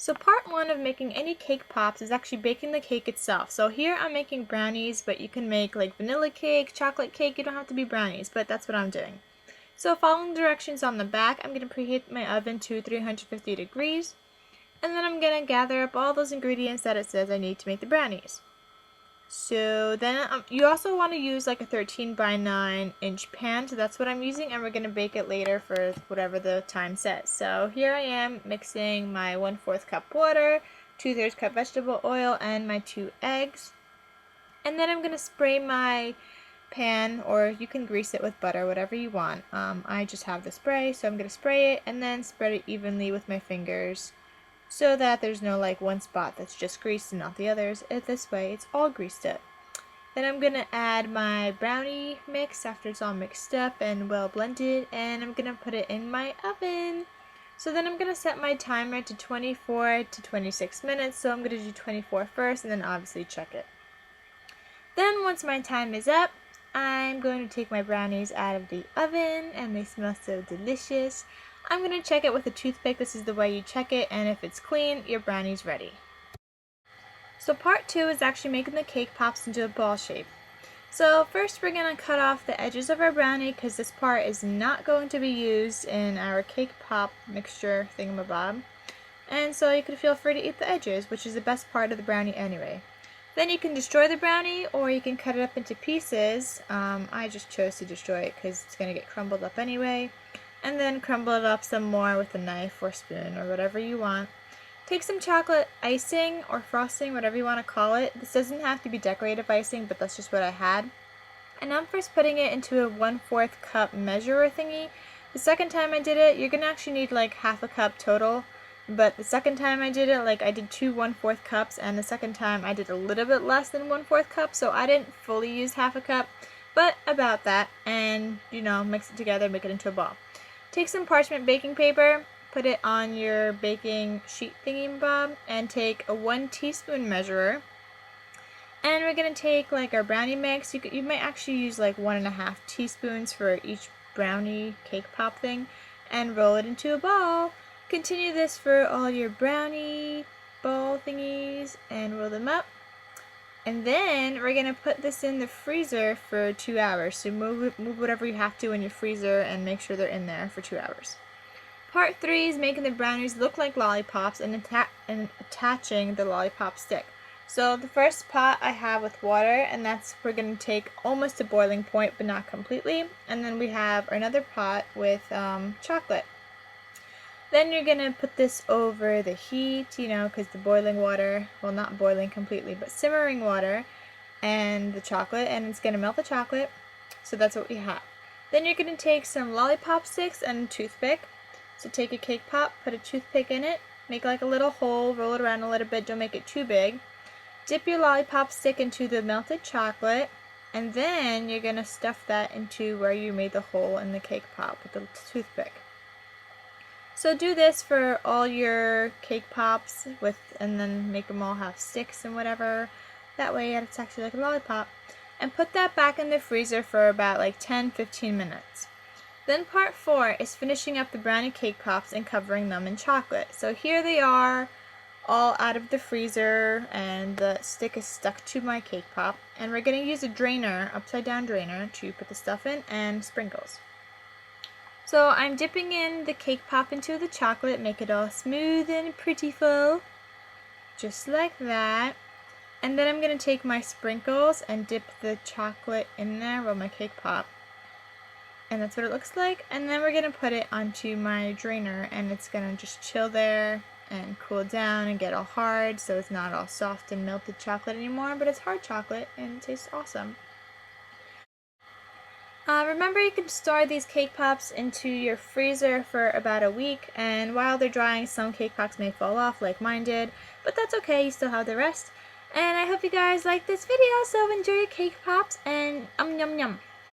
So part one of making any cake pops is actually baking the cake itself. So here I'm making brownies, but you can make like vanilla cake, chocolate cake. You don't have to be brownies, but that's what I'm doing. So following directions on the back, I'm going to preheat my oven to 350 degrees. And then I'm going to gather up all those ingredients that it says I need to make the brownies. So then you also want to use like a 13 by 9 inch pan, so that's what I'm using, and we're going to bake it later for whatever the time says. So here I am mixing my 1/4 cup water, 2/3 cup vegetable oil, and my 2 eggs. And then I'm going to spray my pan, or you can grease it with butter, whatever you want. I just have the spray, so I'm going to spray it and then spread it evenly with my fingers, so that there's no like one spot that's just greased and not the others. This way it's all greased up. Then I'm going to add my brownie mix after it's all mixed up and well blended, and I'm going to put it in my oven. So then I'm going to set my timer to 24 to 26 minutes, so I'm going to do 24 first and then obviously check it. Then once my time is up, I'm going to take my brownies out of the oven, and they smell so delicious. I'm going to check it with a toothpick. This is the way you check it, and if it's clean, your brownie's ready. So part two is actually making the cake pops into a ball shape. So first we're going to cut off the edges of our brownie, because this part is not going to be used in our cake pop mixture thingamabob. And so you can feel free to eat the edges, which is the best part of the brownie anyway. Then you can destroy the brownie, or you can cut it up into pieces. I just chose to destroy it because it's going to get crumbled up anyway. And then crumble it up some more with a knife or spoon or whatever you want. Take some chocolate icing or frosting, whatever you want to call it. This doesn't have to be decorative icing, but that's just what I had. And I'm first putting it into a 1/4 cup measurer thingy. The second time I did it, you're going to actually need like half a cup total. But the second time I did it, like I did 2 1/4 cups, and the second time I did a little bit less than 1/4 cup, so I didn't fully use half a cup, but about that, and mix it together, make it into a ball. Take some parchment baking paper, put it on your baking sheet thingy-bob, and take a 1 teaspoon measurer. And we're going to take like our brownie mix. You might actually use like 1.5 teaspoons for each brownie cake pop thing, and roll it into a ball. Continue this for all your brownie ball thingies and roll them up. And then we're going to put this in the freezer for 2 hours. So move whatever you have to in your freezer and make sure they're in there for 2 hours. Part 3 is making the brownies look like lollipops and attaching the lollipop stick. So the first pot I have with water, and we're going to take almost to boiling point but not completely. And then we have another pot with chocolate. Then you're going to put this over the heat, because the boiling water, well, not boiling completely, but simmering water and the chocolate, and it's going to melt the chocolate. So that's what we have. Then you're going to take some lollipop sticks and a toothpick. So take a cake pop, put a toothpick in it, make like a little hole, roll it around a little bit, don't make it too big. Dip your lollipop stick into the melted chocolate, and then you're going to stuff that into where you made the hole in the cake pop with the toothpick. So do this for all your cake pops and then make them all have sticks and whatever. That way it's actually like a lollipop. And put that back in the freezer for about like 10-15 minutes. Then part 4 is finishing up the brownie cake pops and covering them in chocolate. So here they are, all out of the freezer, and the stick is stuck to my cake pop. And we're going to use a drainer, upside down drainer, to put the stuff in, and sprinkles. So I'm dipping in the cake pop into the chocolate, make it all smooth and prettyful, just like that. And then I'm going to take my sprinkles and dip the chocolate in there with my cake pop. And that's what it looks like. And then we're going to put it onto my drainer, and it's going to just chill there and cool down and get all hard, so it's not all soft and melted chocolate anymore, but it's hard chocolate and it tastes awesome. Remember, you can store these cake pops into your freezer for about a week, and while they're drying, some cake pops may fall off like mine did, but that's okay, you still have the rest. And I hope you guys like this video, so enjoy your cake pops, and yum yum.